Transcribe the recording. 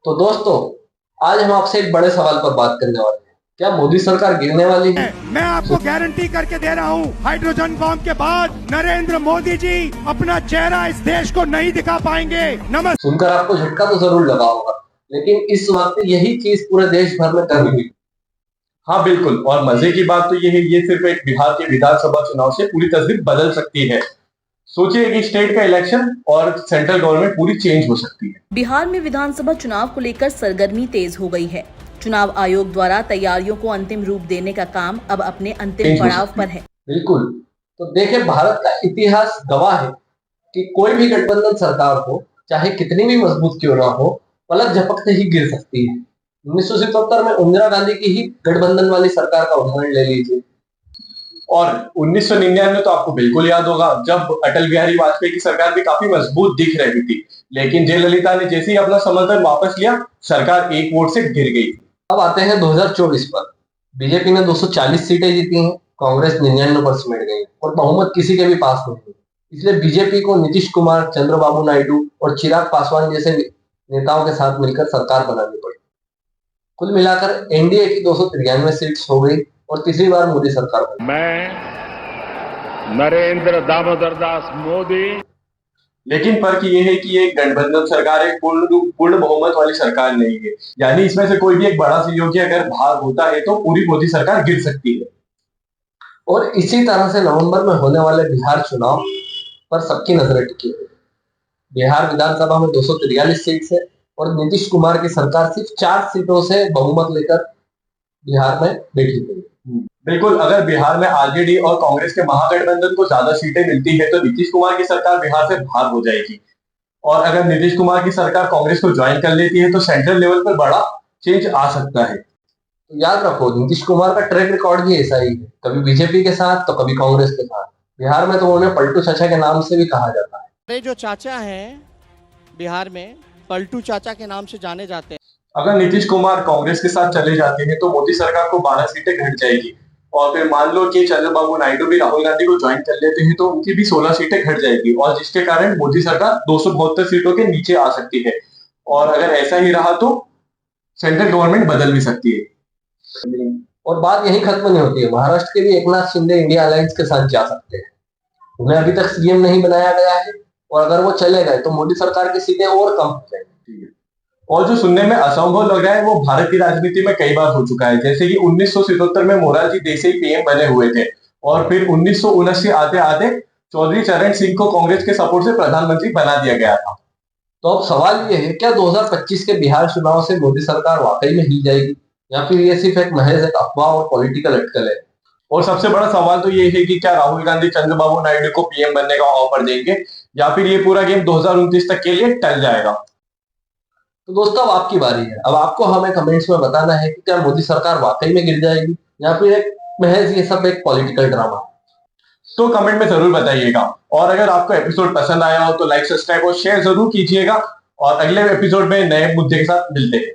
तो दोस्तों, आज हम आपसे एक बड़े सवाल पर बात करने वाले हैं। क्या मोदी सरकार गिरने वाली है? मैं आपको गारंटी करके दे रहा हूँ, हाइड्रोजन बम के बाद नरेंद्र मोदी जी अपना चेहरा इस देश को नहीं दिखा पाएंगे। सुनकर आपको झटका तो जरूर लगा होगा, लेकिन इस वक्त यही चीज पूरे देश भर में कर हुई। हाँ बिल्कुल, और मजे की बात तो ये है, ये सिर्फ एक बिहार के विधानसभा चुनाव से पूरी तस्वीर बदल सकती है। सोचिए कि स्टेट का इलेक्शन और सेंट्रल गवर्नमेंट पूरी चेंज हो सकती है। बिहार में विधानसभा चुनाव को लेकर सरगर्मी तेज हो गई है। चुनाव आयोग द्वारा तैयारियों को अंतिम रूप देने का काम अब अपने अंतिम पड़ाव पर है। बिल्कुल। तो देखे, भारत का इतिहास गवाह है कि कोई भी गठबंधन सरकार हो, चाहे कितनी भी मजबूत क्यों ना हो, पलक झपकते ही गिर सकती है। 1977 में इंदिरा गांधी की ही गठबंधन वाली सरकार का उदाहरण ले लीजिए। और 1999 तो आपको बिल्कुल याद होगा, जब अटल बिहारी वाजपेयी की सरकार भी काफी मजबूत दिख रही थी, लेकिन जयललिता ने जैसे ही अपना समर्थन वापस लिया, सरकार एक वोट से गिर गई। अब आते हैं 2024 पर। बीजेपी ने 240 सीटें जीती हैं, कांग्रेस 99 पर सिमट गई और बहुमत किसी के भी पास नहीं है। इसलिए बीजेपी को नीतीश कुमार, चंद्रबाबू नायडू और चिराग पासवान जैसे नेताओं के साथ मिलकर सरकार बनानी पड़ी। कुल मिलाकर एनडीए की 293 सीट्स हो गई और तीसरी बार मोदी सरकार बनी। मैं नरेंद्र दामोदर दास मोदी। लेकिन फर्क ये है कि ये गठबंधन सरकार एक पूर्ण बहुमत वाली सरकार नहीं है। यानी इसमें से कोई भी एक बड़ा सहयोगी अगर भाग होता है तो पूरी मोदी सरकार गिर सकती है। और इसी तरह से नवंबर में होने वाले बिहार चुनाव पर सबकी नजरें टिकी हुई। बिहार विधानसभा में 243 सीट है और नीतीश कुमार की सरकार सिर्फ 4 सीटों से बहुमत लेकर बिहार में बैठी हुई। बिल्कुल, अगर बिहार में आरजेडी और कांग्रेस के महागठबंधन को ज्यादा सीटें मिलती है तो नीतीश कुमार की सरकार बिहार से बाहर हो जाएगी। और अगर नीतीश कुमार की सरकार कांग्रेस को ज्वाइन कर लेती है तो सेंट्रल लेवल पर बड़ा चेंज आ सकता है। तो याद रखो, नीतीश कुमार का ट्रैक रिकॉर्ड भी ऐसा ही है, कभी बीजेपी के साथ तो कभी कांग्रेस के साथ। बिहार में तो उन्हें पलटू चाचा के नाम से भी कहा जाता है। हमारे जो चाचा हैं बिहार में, पलटू चाचा के नाम से जाने जाते हैं। अगर नीतीश कुमार कांग्रेस के साथ चले जाते हैं तो मोदी सरकार को 12 सीटें घट जाएगी। और फिर मान लो कि चंद्रबाबू नायडू भी राहुल गांधी को ज्वाइन कर लेते हैं तो उनकी भी 16 सीटें घट जाएगी, और जिसके कारण मोदी सरकार 272 सीटों के नीचे आ सकती है। और अगर ऐसा ही रहा तो सेंट्रल गवर्नमेंट बदल भी सकती है। और बात यही खत्म नहीं होती है। महाराष्ट्र के भी एकनाथ शिंदे इंडिया अलायंस के साथ जा सकते हैं। उन्हें अभी तक सीएम नहीं बनाया गया है और अगर वो चले गए तो मोदी सरकार की सीटें और कम हो जाएंगी। और जो सुनने में असंभव लग रहा है वो भारत की राजनीति में कई बार हो चुका है। जैसे कि 1977 में मोरारजी देसाई पीएम बने हुए थे और फिर 1979 आते आते चौधरी चरण सिंह को कांग्रेस के सपोर्ट से प्रधानमंत्री बना दिया गया था। तो अब सवाल ये है, क्या 2025 के बिहार चुनाव से मोदी सरकार वाकई में हिल जाएगी या फिर ये सिर्फ एक महज एक अफवाह और पॉलिटिकल अटकल है? और सबसे बड़ा सवाल तो ये है कि क्या राहुल गांधी चंद्रबाबू नायडू को पीएम बनने का ऑफर देंगे या फिर ये पूरा गेम 2029 तक के लिए टल जाएगा। तो दोस्तों, अब आपकी बारी है। अब आपको हमें कमेंट्स में बताना है कि क्या मोदी सरकार वाकई में गिर जाएगी या फिर एक महज ये सब एक पॉलिटिकल ड्रामा। तो कमेंट में जरूर बताइएगा। और अगर आपको एपिसोड पसंद आया हो तो लाइक, सब्सक्राइब और शेयर जरूर कीजिएगा। और अगले एपिसोड में नए मुद्दे के साथ मिलते हैं।